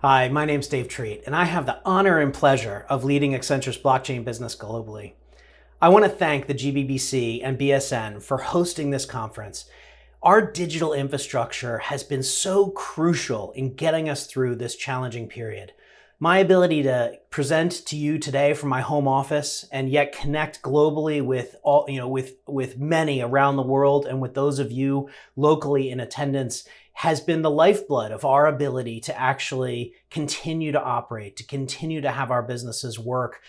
Hi, my name's Dave Treat, and I have the honor and pleasure of leading Accenture's blockchain business globally. I want to thank the GBBC and BSN for hosting this conference. Our digital infrastructure has been so crucial in getting us through this challenging period. My ability to present to you today from my home office and yet connect globally with with many around the world and with those of you locally in attendance has been the lifeblood of our ability to actually continue to operate, to continue to have our businesses work,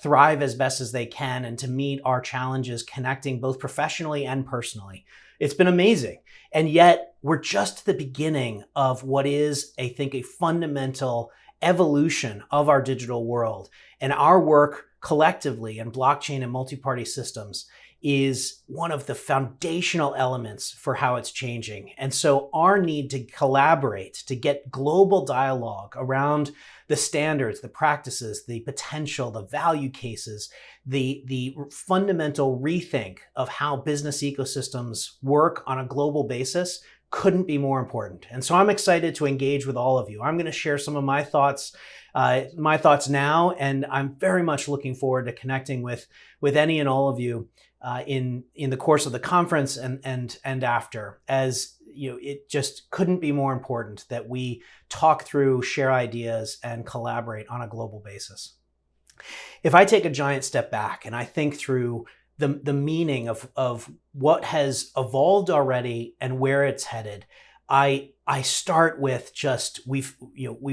thrive as best as they can, and to meet our challenges connecting both professionally and personally. It's been amazing. And yet we're just at the beginning of what is, I think, a fundamental evolution of our digital world. And our work collectively in blockchain and multi-party systems is one of the foundational elements for how it's changing. And so our need to collaborate, to get global dialogue around the standards, the practices, the potential, the value cases, the fundamental rethink of how business ecosystems work on a global basis couldn't be more important. And so I'm excited to engage with all of you. I'm going to share some of my thoughts now, and I'm very much looking forward to connecting with any and all of you in the course of the conference and after. As you know, it just couldn't be more important that we talk through, share ideas, and collaborate on a global basis. If I take a giant step back and I think through the meaning of what has evolved already and where it's headed, I start with just we've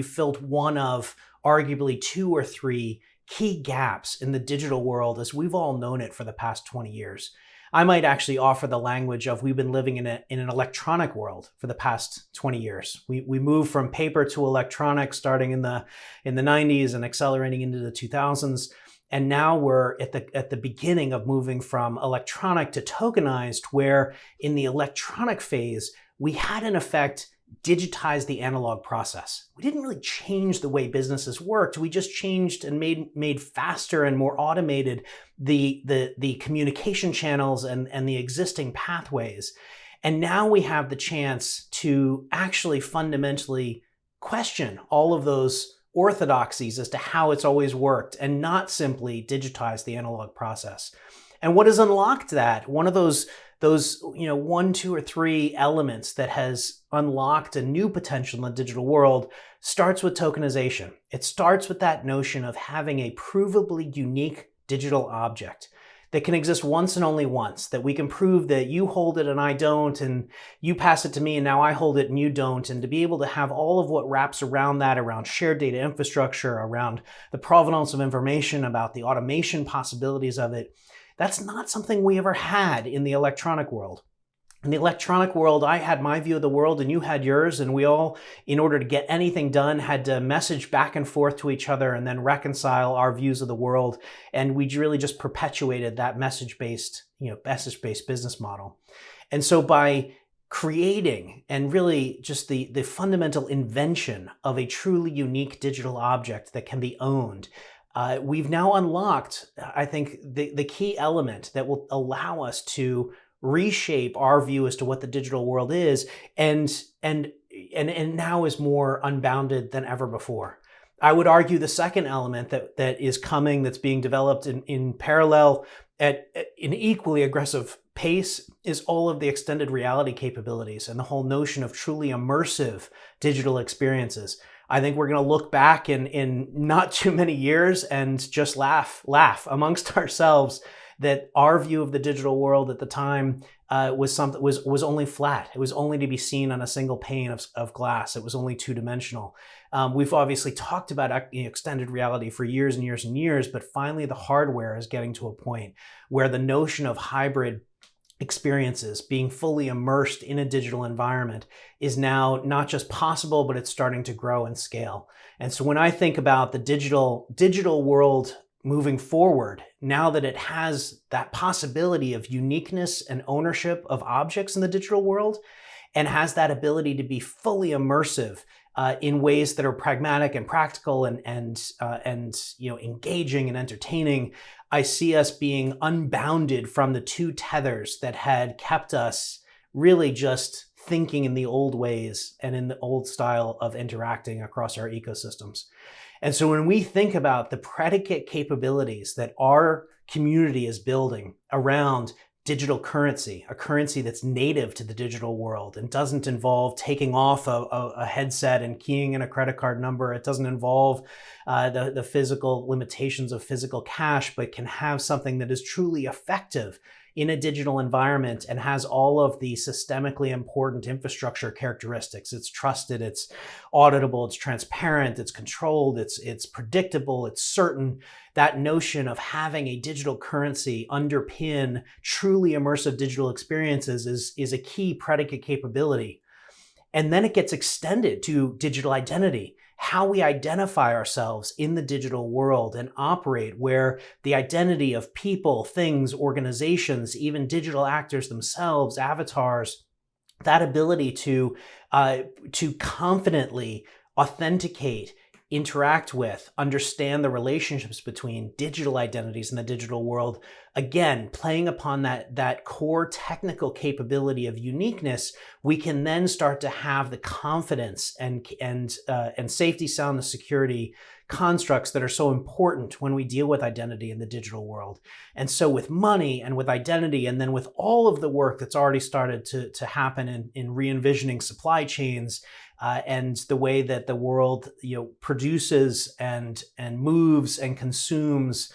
filled one of arguably two or three key gaps in the digital world as we've all known it for the past 20 years. I might actually offer the language of we've been living in an electronic world for the past 20 years. We moved from paper to electronic starting in the 90s and accelerating into the 2000s. And now we're at the beginning of moving from electronic to tokenized, where in the electronic phase, we had in effect digitized the analog process. We didn't really change the way businesses worked. We just changed and made faster and more automated the communication channels and the existing pathways. And now we have the chance to actually fundamentally question all of those orthodoxies as to how it's always worked and not simply digitize the analog process. And what has unlocked that, one of those one, two, or three elements that has unlocked a new potential in the digital world starts with tokenization. It starts with that notion of having a provably unique digital object that can exist once and only once, that we can prove that you hold it and I don't, and you pass it to me and now I hold it and you don't, and to be able to have all of what wraps around that, around shared data infrastructure, around the provenance of information, about the automation possibilities of it. That's not something we ever had in the electronic world. In the electronic world, I had my view of the world and you had yours, and we all, in order to get anything done, had to message back and forth to each other and then reconcile our views of the world. And we really just perpetuated that message-based business model. And so by creating and really just the fundamental invention of a truly unique digital object that can be owned, we've now unlocked, I think, the key element that will allow us to reshape our view as to what the digital world is, and now is more unbounded than ever before. I would argue the second element that is coming, that's being developed in parallel at an equally aggressive pace, is all of the extended reality capabilities and the whole notion of truly immersive digital experiences. I think we're going to look back in not too many years and just laugh amongst ourselves that our view of the digital world at the time was only flat. It was only to be seen on a single pane of glass. It was only two-dimensional. We've obviously talked about extended reality for years and years and years, but finally the hardware is getting to a point where the notion of hybrid experiences, being fully immersed in a digital environment, is now not just possible, but it's starting to grow and scale. And so when I think about the digital world moving forward, now that it has that possibility of uniqueness and ownership of objects in the digital world, and has that ability to be fully immersive in ways that are pragmatic and practical and engaging and entertaining, I see us being unbounded from the two tethers that had kept us really just thinking in the old ways and in the old style of interacting across our ecosystems. And so when we think about the predicate capabilities that our community is building around digital currency, a currency that's native to the digital world and doesn't involve taking off a headset and keying in a credit card number. It doesn't involve the physical limitations of physical cash, but can have something that is truly effective in a digital environment and has all of the systemically important infrastructure characteristics. It's trusted, it's auditable, it's transparent, it's controlled, it's predictable, it's certain. That notion of having a digital currency underpin truly immersive digital experiences is a key predicate capability. And then it gets extended to digital identity, how we identify ourselves in the digital world and operate, where the identity of people, things, organizations, even digital actors themselves, avatars, that ability to confidently authenticate, interact with, understand the relationships between digital identities in the digital world, again, playing upon that core technical capability of uniqueness, we can then start to have the confidence and safety, soundness, security constructs that are so important when we deal with identity in the digital world. And so with money and with identity, and then with all of the work that's already started to happen in re-envisioning supply chains, and the way that the world produces and moves and consumes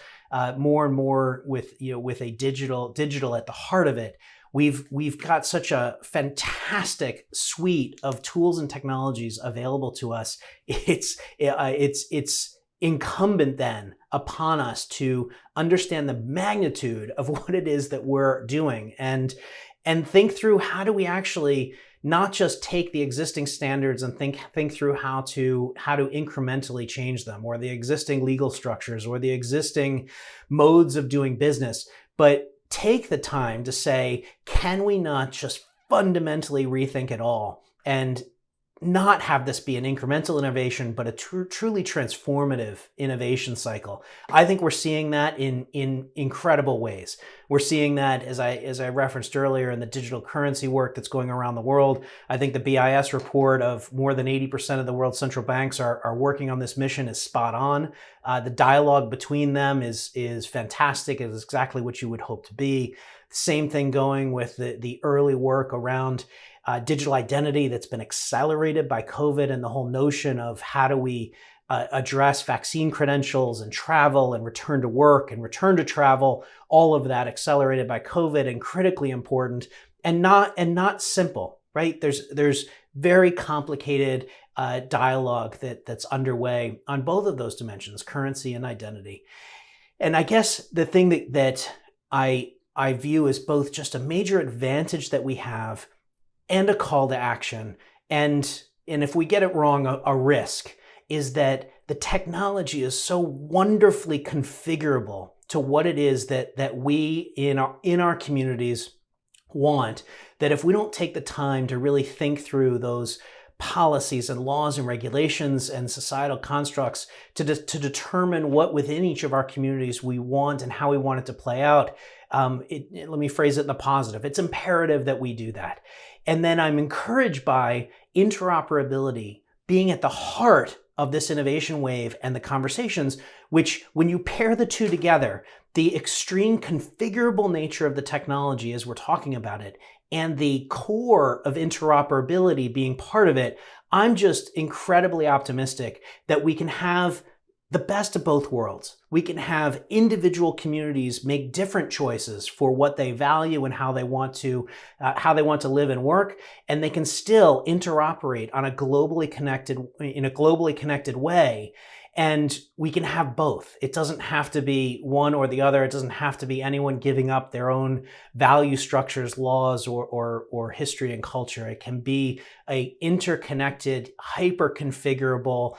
more and more with a digital at the heart of it, we've got such a fantastic suite of tools and technologies available to us. It's incumbent then upon us to understand the magnitude of what it is that we're doing and think through how do we actually not just take the existing standards and think through how to incrementally change them, or the existing legal structures or the existing modes of doing business, but take the time to say, can we not just fundamentally rethink it all and not have this be an incremental innovation, but a truly transformative innovation cycle? I think we're seeing that in incredible ways. We're seeing that, as I referenced earlier, in the digital currency work that's going around the world. I think the BIS report of more than 80% of the world's central banks are working on this mission is spot on. The dialogue between them is fantastic. It is exactly what you would hope to be. Same thing going with the early work around digital identity that's been accelerated by COVID, and the whole notion of how do we address vaccine credentials and travel and return to work and return to travel, all of that accelerated by COVID and critically important and not simple, right? There's very complicated dialogue that's underway on both of those dimensions, currency and identity. And I guess the thing that I view as both just a major advantage that we have and a call to action, and if we get it wrong, a risk, is that the technology is so wonderfully configurable to what it is that we in our communities want, that if we don't take the time to really think through those policies and laws and regulations and societal constructs to determine what within each of our communities we want and how we want it to play out, let me phrase it in the positive. It's imperative that we do that. And then I'm encouraged by interoperability being at the heart of this innovation wave and the conversations, which when you pair the two together, the extreme configurable nature of the technology as we're talking about it, and the core of interoperability being part of it, I'm just incredibly optimistic that we can have the best of both worlds. We can have individual communities make different choices for what they value and how they want to live and work, and they can still interoperate in a globally connected way. And we can have both. It doesn't have to be one or the other. It doesn't have to be anyone giving up their own value structures, laws, or history and culture. It can be a interconnected, hyper-configurable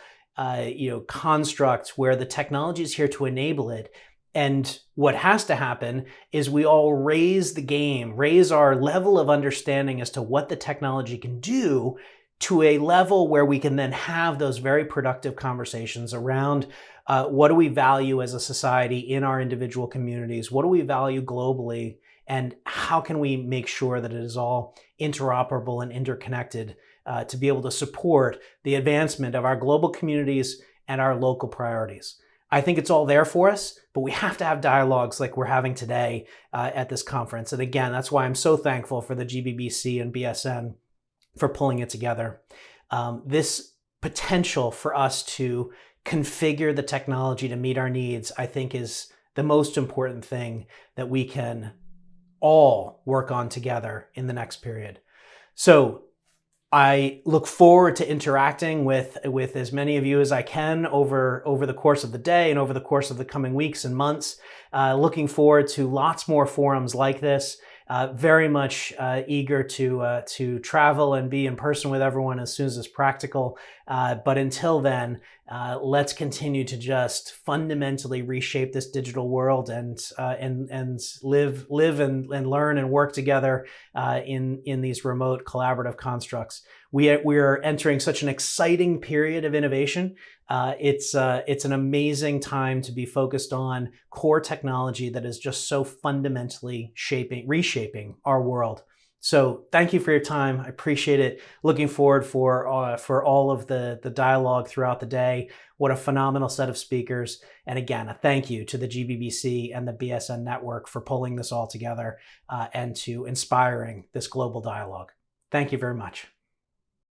construct where the technology is here to enable it. And what has to happen is we all raise the game, raise our level of understanding as to what the technology can do to a level where we can then have those very productive conversations around what do we value as a society in our individual communities? What do we value globally? and how can we make sure that it is all interoperable and interconnected to be able to support the advancement of our global communities and our local priorities. I think it's all there for us, but we have to have dialogues like we're having today at this conference. And again, that's why I'm so thankful for the GBBC and BSN for pulling it together. This potential for us to configure the technology to meet our needs, I think, is the most important thing that we can all work on together in the next period. So I look forward to interacting with as many of you as I can over the course of the day and over the course of the coming weeks and months. Looking forward to lots more forums like this. Very much eager to travel and be in person with everyone as soon as it's practical. But until then, let's continue to just fundamentally reshape this digital world and live and learn and work together in these remote collaborative constructs. We are entering such an exciting period of innovation. It's an amazing time to be focused on core technology that is just so fundamentally reshaping our world. So thank you for your time. I appreciate it. Looking forward for all of the dialogue throughout the day. What a phenomenal set of speakers. And again, a thank you to the GBBC and the BSN network for pulling this all together and to inspiring this global dialogue. Thank you very much.